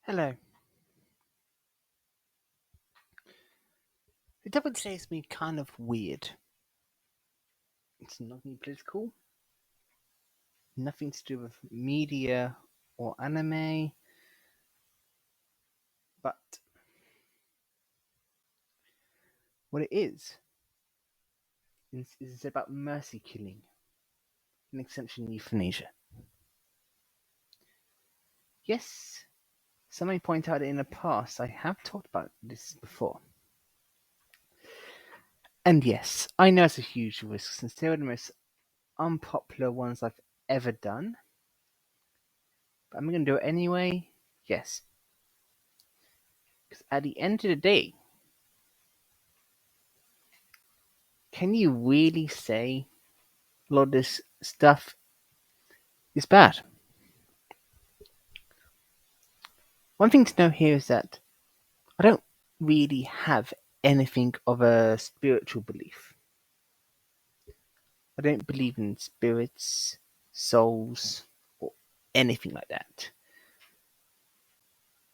Hello. The topic today has been kind of weird. It's nothing political, nothing to do with media or anime, but what it is about mercy killing, and extension euthanasia. Yes, somebody pointed out that in the past I have talked about this before. And yes, I know it's a huge risk since they're the most unpopular ones I've ever done. But I'm going to do it anyway. Yes. Because at the end of the day, can you really say a lot of this stuff is bad? One thing to know here is that I don't really have anything of a spiritual belief. I don't believe in spirits, souls, or anything like that.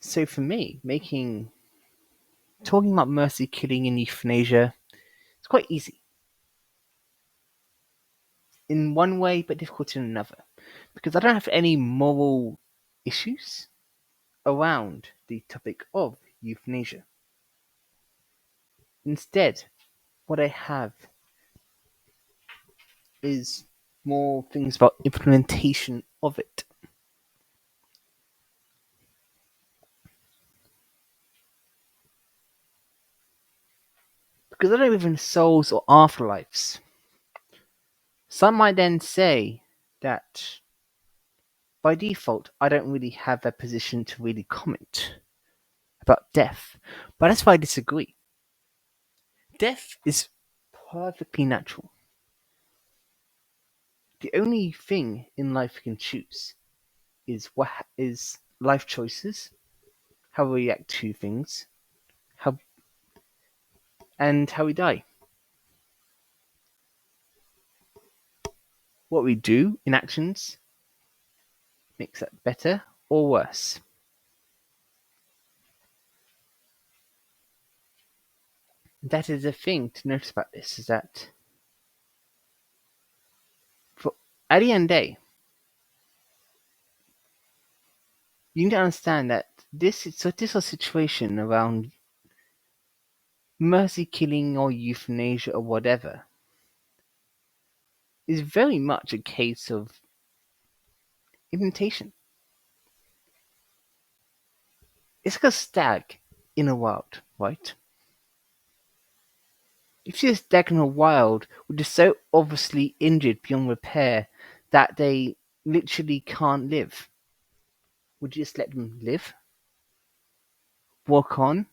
So for me, talking about mercy killing and euthanasia, it's quite easy in one way, but difficult in another, because I don't have any moral issues around the topic of euthanasia. Instead, what I have is more things about implementation of it. Because I don't believe in souls or afterlives. Some might then say that by default I don't really have a position to really comment about death. But that's why I disagree. Death is perfectly natural. The only thing in life you can choose is life choices, how we react to things, how and how we die. What we do in actions makes that better or worse. That is the thing to notice about this is that for, at the end of the day, you need to understand that this whole situation around mercy killing or euthanasia or whatever is very much a case of imitation. It's like a stag in a wild, right? If you see a stag in a wild which is so obviously injured beyond repair that they literally can't live, would you just let them live? Walk on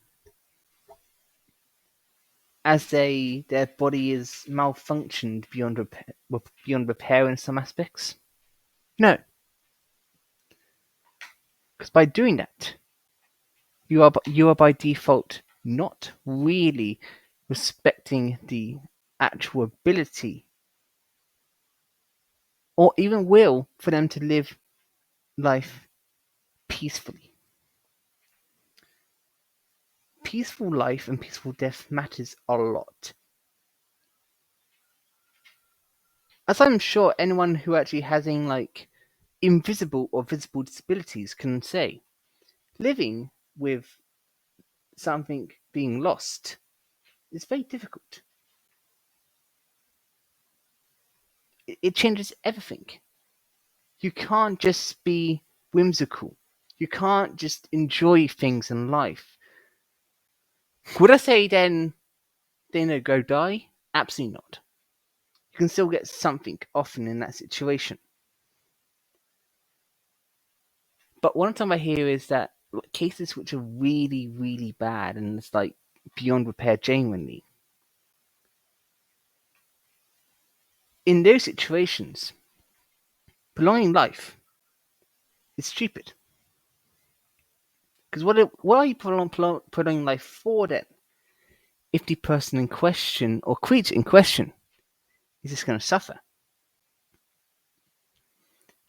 as their body is malfunctioned beyond repair in some aspects? No, because by doing that, you are by default not really respecting the actual ability or even will for them to live life peacefully. Peaceful life and peaceful death matters a lot. As I'm sure anyone who actually has any invisible or visible disabilities can say, living with something being lost is very difficult. It changes everything. You can't just be whimsical. You can't just enjoy things in life. Would I say then go die? Absolutely not. You can still get something often in that situation. But what I'm talking about here is that cases which are really, really bad and it's like beyond repair genuinely. In those situations, prolonging life is stupid. Because what are you prolonging life for then? If the person in question or creature in question is just going to suffer,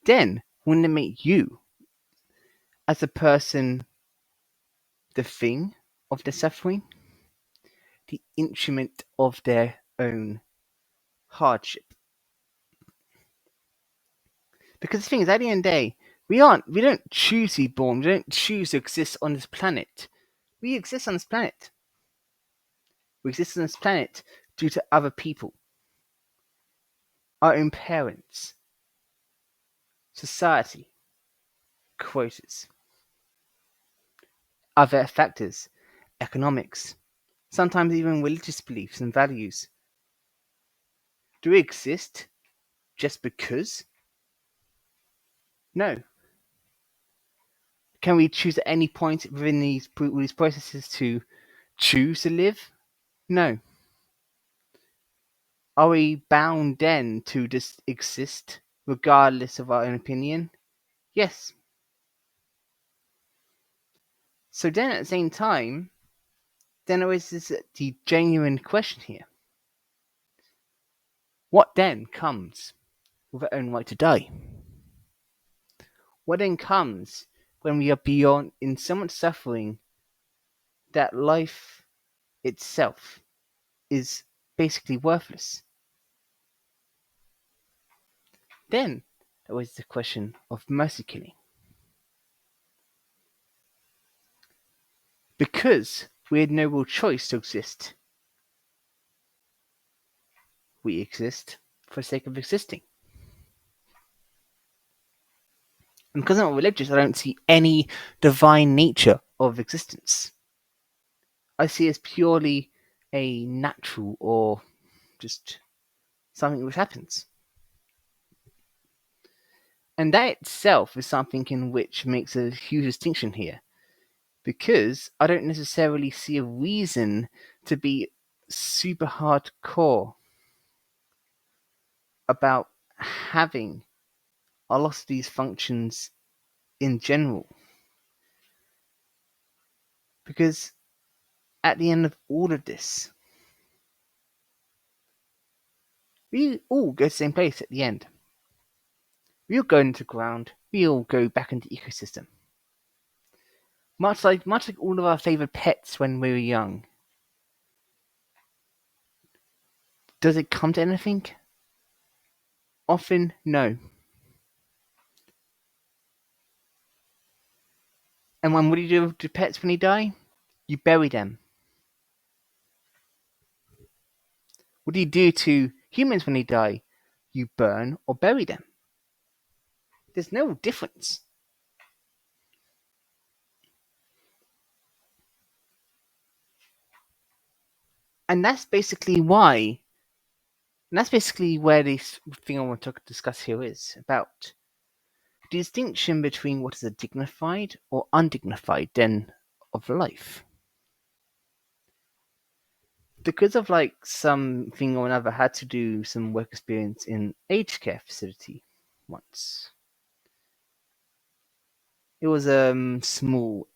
then wouldn't it make you, as a person the thing of their suffering, the instrument of their own hardship. Because the thing is, at the end of the day, we don't choose to be born, we don't choose to exist on this planet. We exist on this planet. We exist on this planet due to other people, our own parents, society, quotas, other factors, economics, sometimes even religious beliefs and values. Do we exist just because? No. Can we choose at any point within these processes to choose to live? No. Are we bound then to just exist regardless of our own opinion? Yes. So then at the same time, then there is the genuine question here. What then comes with our own right to die? What then comes when we are beyond in so much suffering that life itself is basically worthless? Then there was the question of mercy killing. Because we had no real choice to exist, we exist for the sake of existing. And because I'm not religious, I don't see any divine nature of existence. I see it as purely a natural or just something which happens. And that itself is something in which makes a huge distinction here. Because I don't necessarily see a reason to be super hardcore about having a lot of these functions in general. Because at the end of all of this, we all go to the same place at the end. We all go into the ground, we all go back into the ecosystem. Much like all of our favourite pets when we were young. Does it come to anything? Often, no. And what do you do to pets when they die? You bury them. What do you do to humans when they die? You burn or bury them. There's no difference. And that's basically why, and that's basically where this thing I want to discuss here is about the distinction between what is a dignified or undignified den of life. Because of like something or another, I had to do some work experience in aged care facility once. It was small.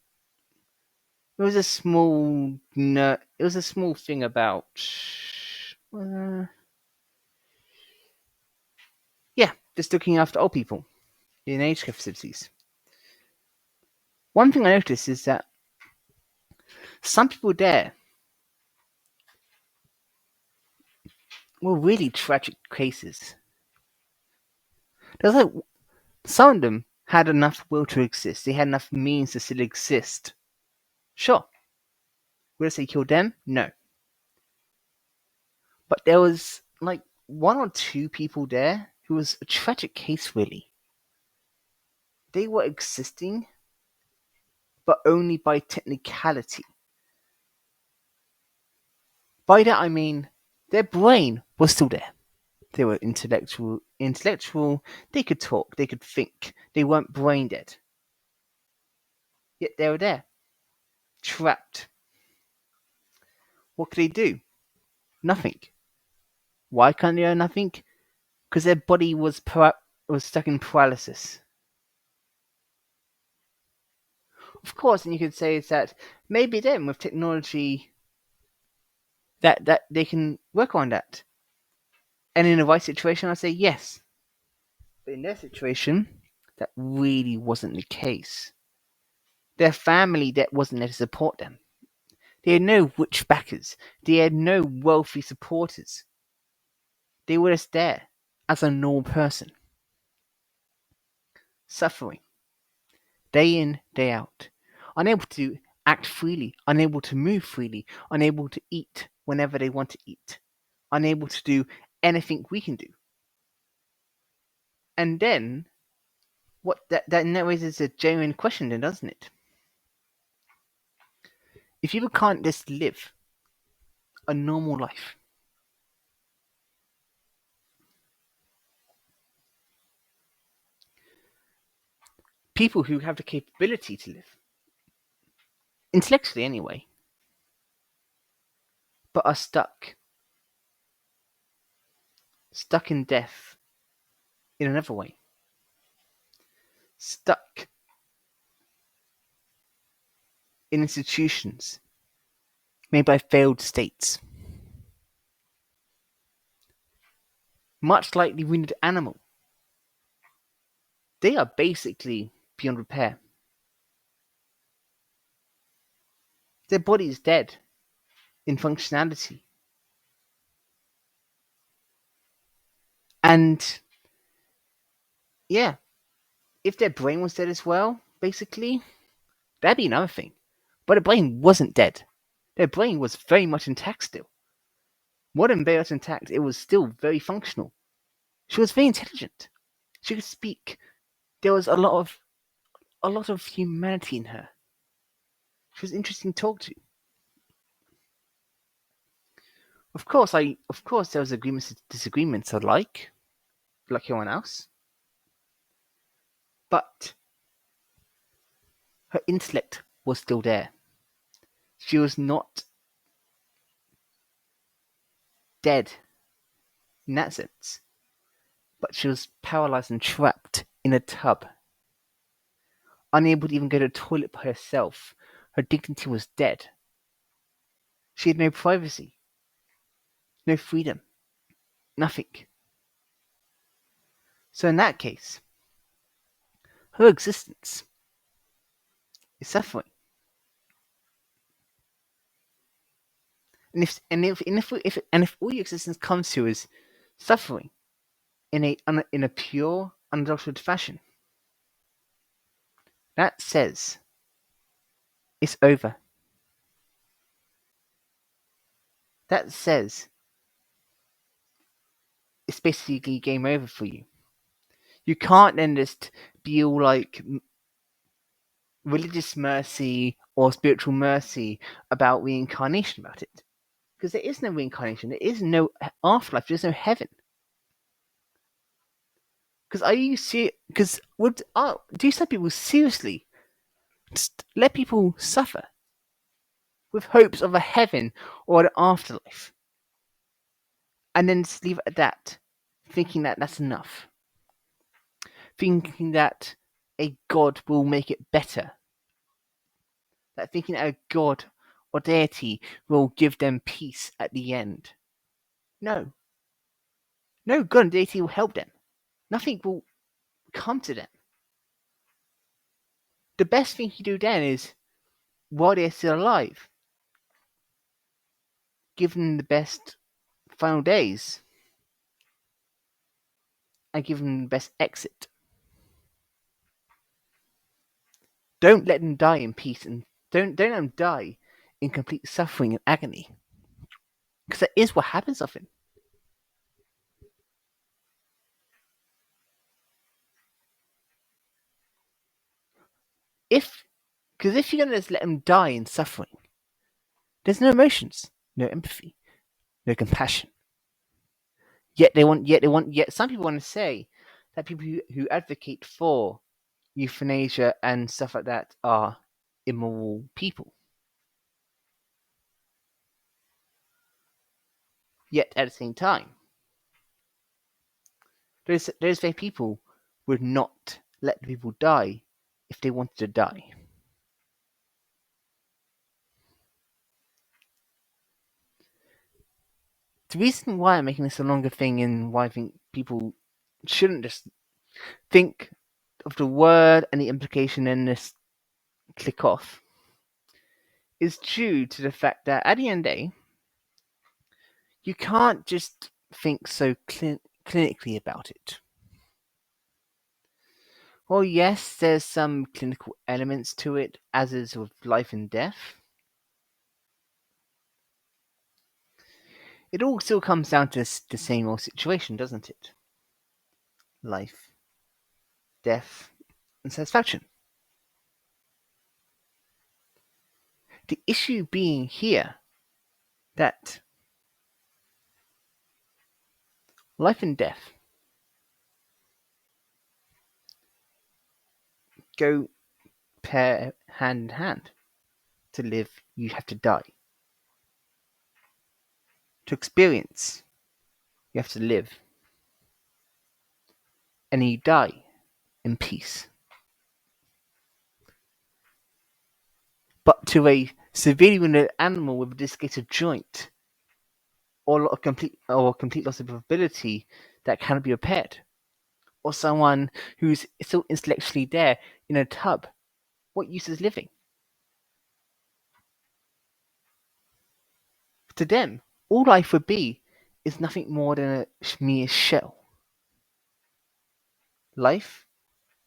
It was a small. No, it was a small thing about. Yeah, just looking after old people in aged care facilities. One thing I noticed is that some people there were really tragic cases. There's like some of them had enough will to exist. They had enough means to still exist. Sure. Would I say kill them? No. But there was like one or two people there who was a tragic case, really. They were existing, but only by technicality. By that I mean their brain was still there. They were intellectual, they could talk, they could think. They weren't brain dead. Yet they were there, trapped. What could they do? Nothing. Why can't they do nothing? Because their body was stuck in paralysis. Of course, and you could say is that maybe then with technology that they can work on that. And in the right situation, I'd say yes. But in their situation, that really wasn't the case. Their family that wasn't there to support them. They had no rich backers. They had no wealthy supporters. They were just there as a normal person, suffering day in, day out, unable to act freely, unable to move freely, unable to eat whenever they want to eat, unable to do anything we can do. And then, what that raises a genuine question, then, doesn't it? If people can't just live a normal life, people who have the capability to live, intellectually anyway, but are stuck in death in another way, stuck in institutions made by failed states, much like the wounded animal. They are basically beyond repair. Their body is dead in functionality. And yeah, if their brain was dead as well, basically, that'd be another thing. But their brain wasn't dead. Their brain was very much intact still. More than very much intact, it was still very functional. She was very intelligent. She could speak. There was a lot of humanity in her. She was interesting to talk to. Of course, there was agreements and disagreements alike, like everyone else. But her intellect was still there. She was not dead in that sense, but she was paralyzed and trapped in a tub, unable to even go to the toilet by herself. Her dignity was dead. She had no privacy, no freedom, nothing. So in that case, her existence is suffering. And if all your existence comes to is suffering in a pure, unadulterated fashion, that says it's over. That says it's basically game over for you. You can't then just be all like religious mercy or spiritual mercy about reincarnation about it. Because there is no reincarnation, there is no afterlife, there's no heaven. Because do some people seriously just let people suffer with hopes of a heaven or an afterlife, and then just leave it at that, thinking that that's enough, thinking that a god will make it better, that thinking that a god or deity will give them peace at the end? No god and deity will help them. Nothing will come to them. The best thing you do then is, while they're still alive, give them the best final days and give them the best exit. Don't let them die in peace, and don't let them die in complete suffering and agony, because that is what happens often. Because if you're going to just let them die in suffering, there's no emotions, no empathy, no compassion. Yet some people want to say that people who advocate for euthanasia and stuff like that are immoral people. Yet at the same time, those very people would not let the people die if they wanted to die. The reason why I'm making this a longer thing and why I think people shouldn't just think of the word and the implication and just click off is due to the fact that at the end of the day, you can't just think so clinically about it. Well, yes, there's some clinical elements to it, as is with life and death. It all still comes down to the same old situation, doesn't it? Life, death, and satisfaction. The issue being here that life and death go pair hand in hand. To live, you have to die. To experience, you have to live. And you die in peace. But to a severely wounded animal with a dislocated joint or a complete loss of ability that cannot be repaired, or someone who's still intellectually there in a tub, what use is living? To them, all life would be is nothing more than a mere shell. Life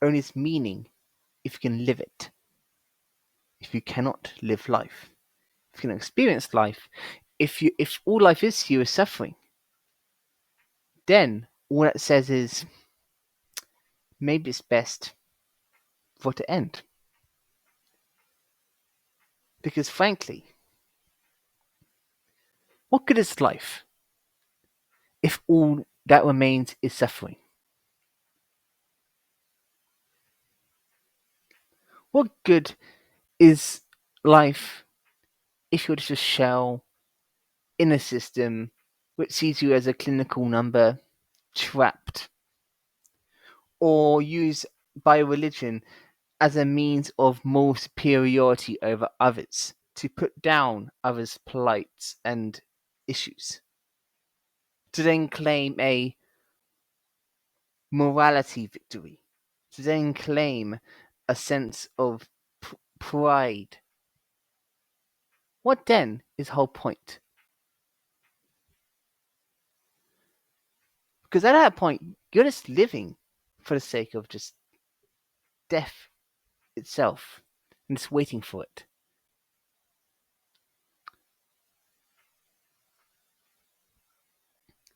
only has meaning if you can live it. If you cannot live life, if you can experience life, if all life is to you is suffering, then all that says is maybe it's best for it to end. Because frankly, what good is life if all that remains is suffering? What good is life if you're just a shell in a system which sees you as a clinical number, trapped, or used by religion as a means of moral superiority over others, to put down others' plights and issues, to then claim a morality victory, to then claim a sense of pride? What then is the whole point? Because at that point, you're just living for the sake of just death itself and just waiting for it.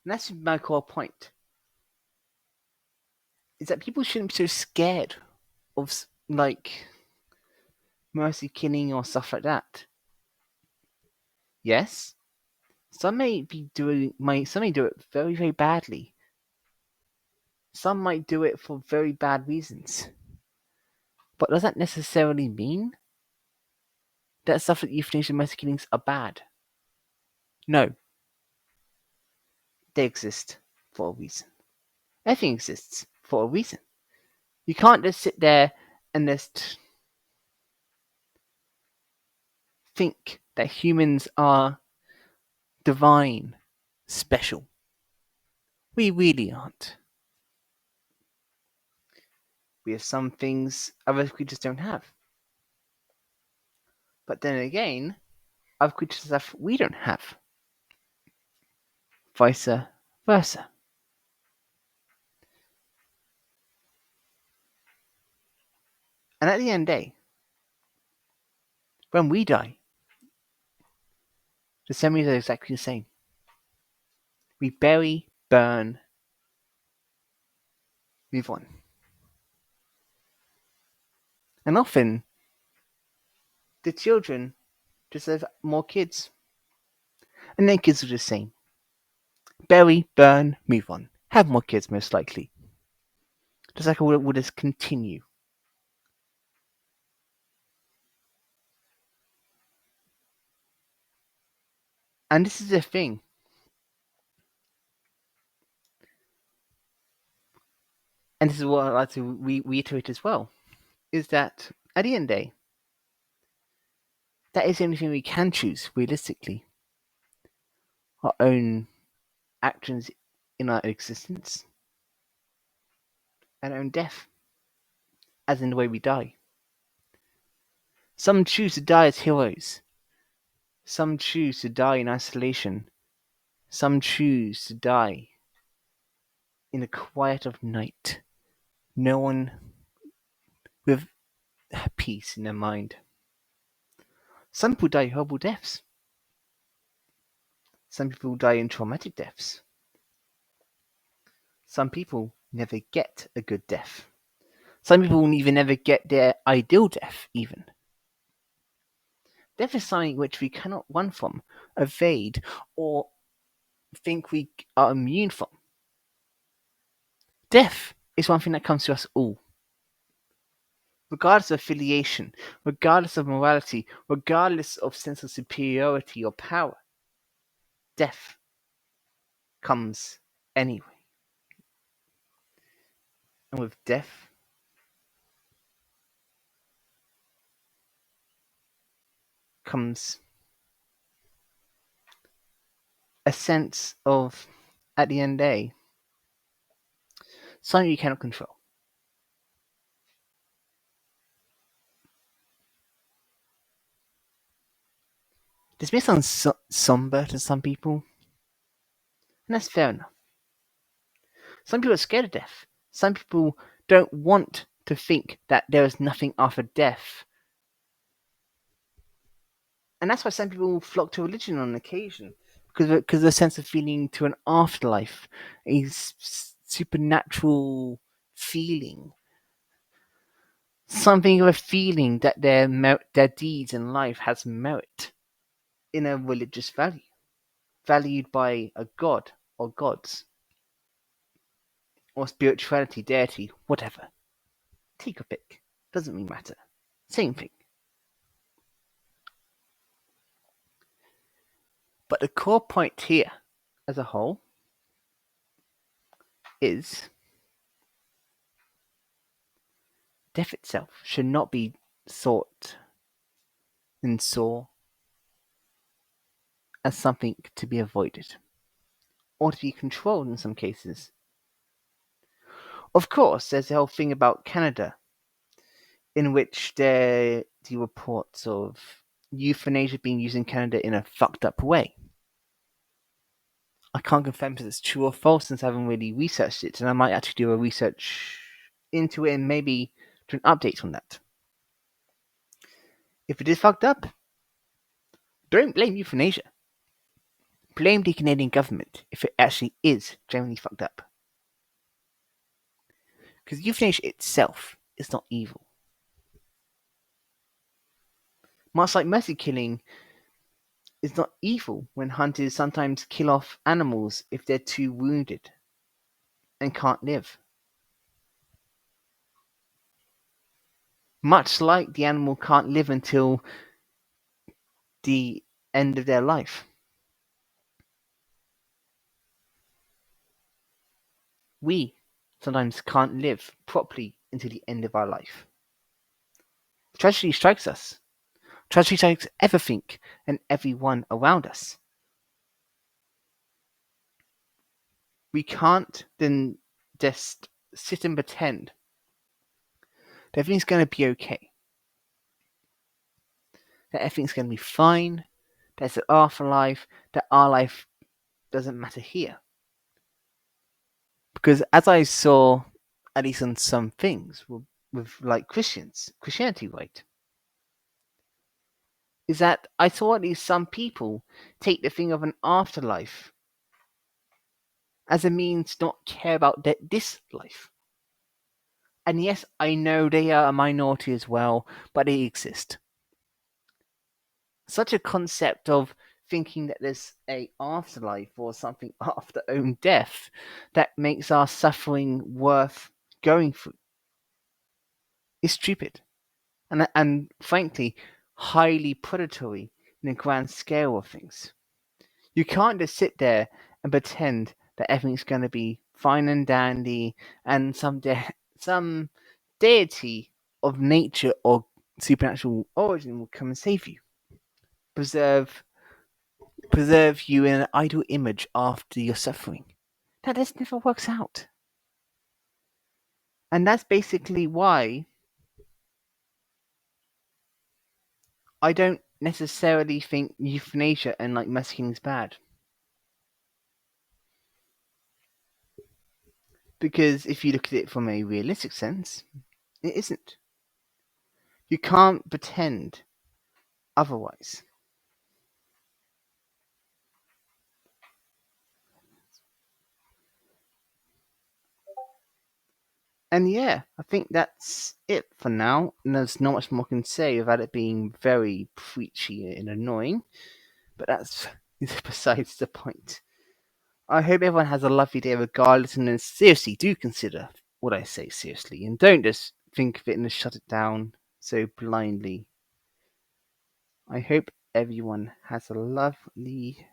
And that's my core point. Is that people shouldn't be so scared of like mercy killing or stuff like that. Yes, some may do it very, very badly. Some might do it for very bad reasons. But does that necessarily mean that stuff like euthanasia and mercy killings are bad? No. They exist for a reason. Everything exists for a reason. You can't just sit there and just think that humans are divine, special. We really aren't. We have some things other creatures don't have. But then again, other creatures have we don't have. Vice versa. And at the end of the day, when we die, the ceremonies are exactly the same. We bury, burn, move on. And often, the children just have more kids. And their kids are the same. Bury, burn, move on. Have more kids, most likely. Just like it will just continue. And this is the thing. And this is what I'd like to reiterate as well. Is that at the end of the day, that is the only thing we can choose, realistically. Our own actions in our existence. And our own death. As in the way we die. Some choose to die as heroes. Some choose to die in isolation. Some choose to die in the quiet of night. No one with peace in their mind. Some people die horrible deaths. Some people die in traumatic deaths. Some people never get a good death. Some people even never get their ideal death, even. Death is something which we cannot run from, evade, or think we are immune from. Death is one thing that comes to us all. Regardless of affiliation, regardless of morality, regardless of sense of superiority or power, death comes anyway. And with death comes a sense of, at the end of the day, something you cannot control. This may sound somber to some people, and that's fair enough. Some people are scared of death. Some people don't want to think that there is nothing after death. And that's why some people flock to religion on occasion, because of the sense of feeling to an afterlife, a supernatural feeling, something of a feeling that their deeds in life has merit in a religious value, valued by a god or gods, or spirituality, deity, whatever. Take a pick. Doesn't really matter. Same thing. But the core point here, as a whole, is death itself should not be thought and saw as something to be avoided, or to be controlled in some cases. Of course, there's the whole thing about Canada, in which there the reports of euthanasia being used in Canada in a fucked up way. I can't confirm if it's true or false since I haven't really researched it, and I might actually do a research into it and maybe do an update on that. If it is fucked up, don't blame euthanasia. Blame the Canadian government if it actually is genuinely fucked up. Because euthanasia itself is not evil. Much like mercy killing is not evil when hunters sometimes kill off animals if they're too wounded and can't live. Much like the animal can't live until the end of their life. We sometimes can't live properly until the end of our life. Tragedy strikes us. Tragedy strikes everything and everyone around us. We can't then just sit and pretend that everything's going to be okay. That everything's going to be fine. There's an afterlife. That our life doesn't matter here. Because as I saw, at least on some things, with like Christianity, right, is that I saw at least some people take the thing of an afterlife as a means to not care about this life. And yes, I know they are a minority as well, but they exist. Such a concept of thinking that there's a afterlife or something after own death that makes our suffering worth going through is stupid. And frankly, highly predatory in the grand scale of things. You can't just sit there and pretend that everything's going to be fine and dandy and some deity of nature or supernatural origin will come and save you. Preserve you in an idle image after your suffering. That just never works out. And that's basically why I don't necessarily think euthanasia and like mass killing is bad. Because if you look at it from a realistic sense, it isn't. You can't pretend otherwise. And yeah, I think that's it for now. And there's not much more I can say without it being very preachy and annoying. But that's besides the point. I hope everyone has a lovely day regardless, and then seriously do consider what I say seriously, and don't just think of it and just shut it down so blindly. I hope everyone has a lovely